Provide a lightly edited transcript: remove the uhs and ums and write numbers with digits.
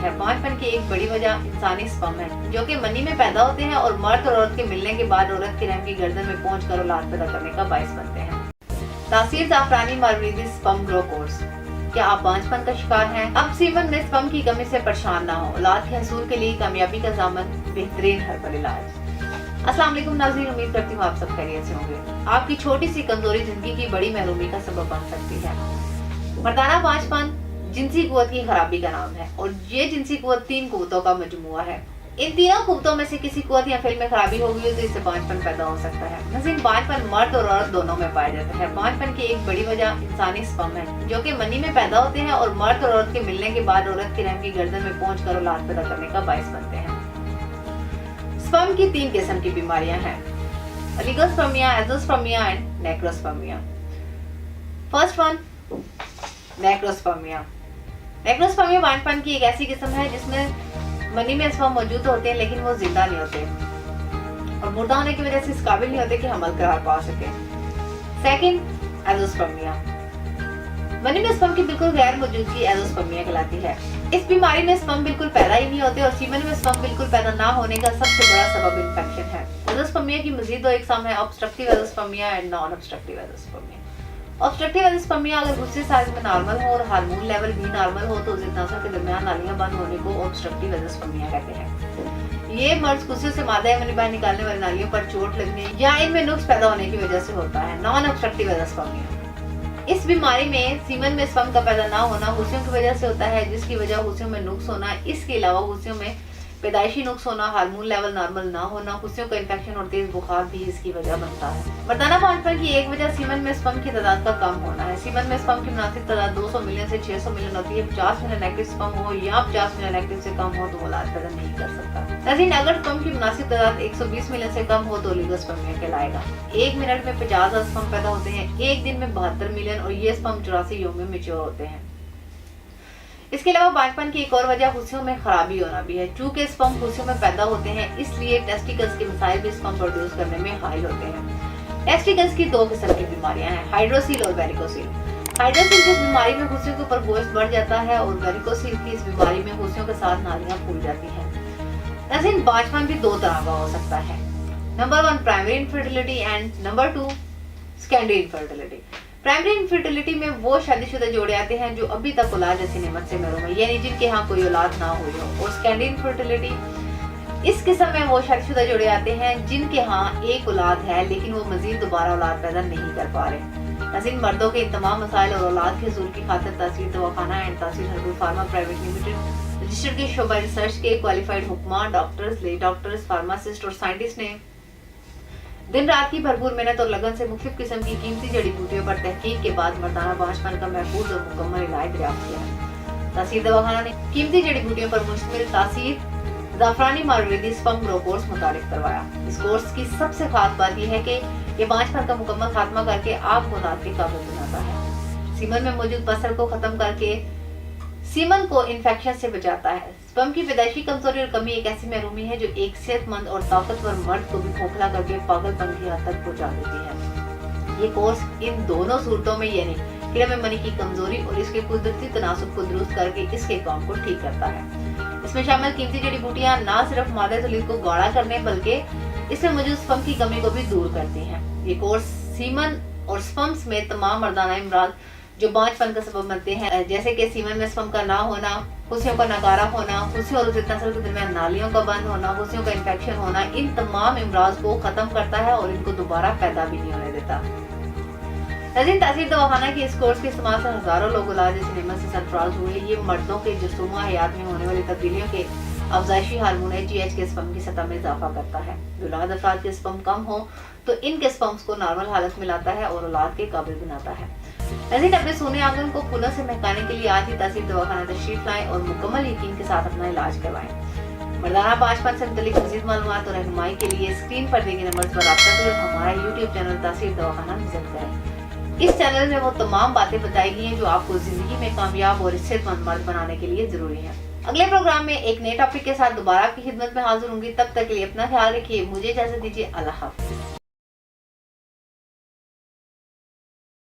है। बांझपन की एक बड़ी वजह इंसानी स्पर्म है, जो कि मनी में पैदा होते हैं और मर्द और औरत के मिलने के बाद औरत के रहम की गर्दन में पहुंचकर औलाद पैदा करने का बायस बनते हैं। तासीर जाफरानी मारवरीदी स्पर्म ग्रो कोर्स। क्या आप बांझपन का शिकार हैं? अब सीमन में स्पर्म की कमी से परेशान ना हो। औलाद के हसूल के लिए कामयाबी का ज़ामन बेहतरीन हर्बल इलाज। अस्सलाम वालेकुम नाज़रीन, उम्मीद करती हूँ आप सब खैरियत से होंगे। आपकी छोटी सी कमजोरी जिंदगी की बड़ी महरूमी का सबब बन सकती है। मर्दाना बांझपन जिनसी कुव्वत की खराबी का नाम है और ये जिनसी कुव्वत 3 कुव्वतों का मजमुआ है। इन तीनों कुव्वतों में से किसी कुव्वत या फिल्म में खराबी हो गई तो इससे बांझपन पैदा हो सकता है। नज़ीर, बांझपन मर्द और औरत दोनों में पाया जाता है। बांझपन की एक बड़ी वजह इंसानी स्पर्म है, जो कि मनी में पैदा होते हैं और मर्द और औरत के मिलने के बाद औरत के रहम की गर्दन में पहुंचकर औलाद पैदा करने का बायस बनते हैं। स्पर्म की 3 किस्म की बीमारियां हैं: oligospermia, azoospermia and necrospermia. First one, necrospermia. Necrospermia बांझपन की एक ऐसी किस्म है जिसमें मनी में स्पर्म मौजूद होते हैं लेकिन वो जिंदा नहीं होते और मुर्दा होने की वजह से इस काबिल नहीं होते कि हमल करार पा सके। Second, azoospermia. मनी में स्पर्म की बिल्कुल गैर मौजूदगी एज़ोस्पर्मिया कहलाती है। इस बीमारी में स्पर्म बिल्कुल पैदा ही नहीं होते और सीमन में स्पर्म बिल्कुल पैदा ना होने का सबसे बड़ा सबब इन्फेक्शन है। एज़ोस्पर्मिया की मजीद 2 इकसाम है: obstructive azoospermia and non obstructive azoospermia. Obstructive azoospermia अगर गुस्से साइज में नॉर्मल हो और हार्मोन लेवल भी नॉर्मल हो तो जिज्ञासा के दरमियान नालियां बंद होने को ऑब्स्ट्रक्टिव एज़ोस्पर्मिया कहते हैं। ये मर्ज गुस्से से मादा यानी बाहर निकालने वाली नालियों पर चोट लगने या इनमें नुक्स पैदा होने की वजह से होता है। नॉन ऑब्स्ट्रक्टिव एज़ोस्पर्मिया इस बीमारी में सीमन में स्पर्म का पैदा ना होना हुस्सियों की वजह से होता है, जिसकी वजह हुस्सियों में नुक्स होना, इसके अलावा हुस्सियों में पैदाइशी नुक्स होना, हार्मोन लेवल नॉर्मल ना होना, हुस्सियों का इन्फेक्शन और तेज बुखार भी इसकी वजह बनता है। मर्दाना बांझपन की एक वजह सीमन में स्पर्म की तादाद का कम होना है। सीमन में स्पर्म की मुनासिब तादाद 200 मिलियन से 600 मिलियन होती है। 50 मिलियन एक्टिव स्पर्म हो या 50 मिलियन एक्टिव से कम हो तो औलाद पैदा नहीं कर सकता। लेकिन अगर स्पर्म की मुनासिब तादाद 120 मिलियन से कम हो तो ओलिगोस्पर्मिया कहलाएगा। 1 मिनट में 50,000 स्पर्म पैदा होते हैं, एक दिन में 72 मिलियन और ये स्पर्म 84 योग में मैच्योर होते हैं। इसके अलावा बांझपन की एक और वजह हुस्सियों में खराबी होना भी है। चूंकि स्पर्म हुस्सियों में पैदा होते हैं इसलिए टेस्टिकल्स के मसाइल भी स्पर्म प्रोड्यूस करने में हाइल होते हैं। टेस्टिकल्स की 2 किस्म की बीमारियां हैं: हाइड्रोसील और वेरिकोसील। हाइड्रोसील की इस बीमारी में हुस्सियों के ऊपर गोश्त बढ़ जाता है और वेरिकोसील की इस बीमारी में हुस्सियों के साथ नालियां फूल जाती हैं। लेकिन बांझपन भी 2 तरह का हो सकता है: number 1 primary infertility and number 2 secondary infertility. Primary infertility में वो शादीशुदा जोड़े आते हैं जो अभी तक औलाद जैसी नेमत से महरूम है, यानी जिनके यहाँ कोई औलाद ना हुई हो। और सेकेंडरी इनफर्टिलिटी इस किस्म में वो शादीशुदा जोड़े आते हैं जिनके यहाँ एक औलाद है लेकिन वो मजीद दोबारा औलाद पैदा नहीं कर पा रहे। नज़ीर, मर्दों के इन तमाम मसाइल और औलाद के हसूल की खातिर तासीर दवाखाना एंड तासीर herbal pharma private limited registered के शोबा रिसर्च के क्वालिफाइड हुक्मा, डॉक्टर्स, ले डॉक्टर्स, फार्मासिस्ट और साइंटिस्ट ने दिन रात की भरपूर मेहनत और लगन से मुख्तलिफ किस्म की कीमती जड़ी बूटियों पर तहकीक के बाद मर्दाना बांझपन का महफूज और मुकम्मल इलाज दरियाफ्त किया है। तासीर दवाखाना ने कीमती जड़ी बूटियों पर मुश्तमिल तासीर जाफरानी मारवरीदी स्पर्म ग्रो कोर्स मुतारिफ करवाया। इस कोर्स की सबसे खास बात यह है कि ये बांझपन का मुकम्मल खात्मा करके आपको औलाद के काबिल बनाता है। सीमन में मौजूद पसर को खत्म करके सीमन को इन्फेक्शन से बचाता है। स्पर्म की पैदाइशी कमजोरी और कमी एक ऐसी महरूमी है जो एक सेहतमंद और ताकतवर मर्द को भी खोखला करके पागलपन की हद तक पहुंचा देती है। ये कोर्स इन दोनों सूरतों में यानी क्रिया में मनी की कमजोरी और इसके कुदरती तनासुब को दुरुस्त करके इसके काम को ठीक करता है। इसमें शामिल कीमती जड़ी बूटियां न सिर्फ मादे तौलीद को गाढ़ा करने बल्कि इसमें मौजूद स्पर्म की कमी को भी दूर करती है। ये कोर्स सीमन और स्पर्म में तमाम मर्दाना अमराज जो बांझपन का सबब बनते हैं, जैसे कि सीमन में स्पर्म का ना होना, हुस्सियों का नकारा होना, हुस्सियों और उज़्ज़त नस्ल के दरमियान नालियों का बंद होना, हुस्सियों का इन्फेक्शन होना, इन तमाम अमराज को खत्म करता है और इनको दोबारा पैदा भी नहीं होने देता। नज़ीर, तासीर दवाखाना के इस कोर्स के इस्तेमाल से हजारों लोग औलाद जैसी नेमत से सरफराज हुए। ये मर्दों के जसूमा हयात में होने वाली तब्दीलियों के अफजाइशी हार्मोन HGH के स्पर्म की सतह में इजाफा करता है। औलाद अफराद के स्पर्म कम हो तो इनके स्पर्म्स को नॉर्मल हालत में लाता है और औलाद के काबिल बनाता है। नज़ीर, अपने सोने आंगन को फूलों से महकाने के लिए आज ही तासीर दवाखाना तशरीफ लाएं और मुकम्मल यकीन के साथ अपना इलाज करवाएं। मर्दाना बांझपन से मुतल्लिक मज़ीद मालूमात और रहनुमाई के लिए स्क्रीन पर दिए गए नंबर पर रब्ता करें और हमारा YouTube चैनल तासीर दवाखाना विजिट करें। इस चैनल में वो तमाम बातें बताई गई हैं जो आपको जिंदगी में कामयाब और सेहतमंद मर्द बनाने के लिए जरूरी है। अगले प्रोग्राम में एक नए टॉपिक के साथ दोबारा आपकी खिदमत में हाजिर होंगी। तब तक के लिए अपना ख्याल रखिए। मुझे इजाजत दीजिए। अल्लाह हाफ़िज़।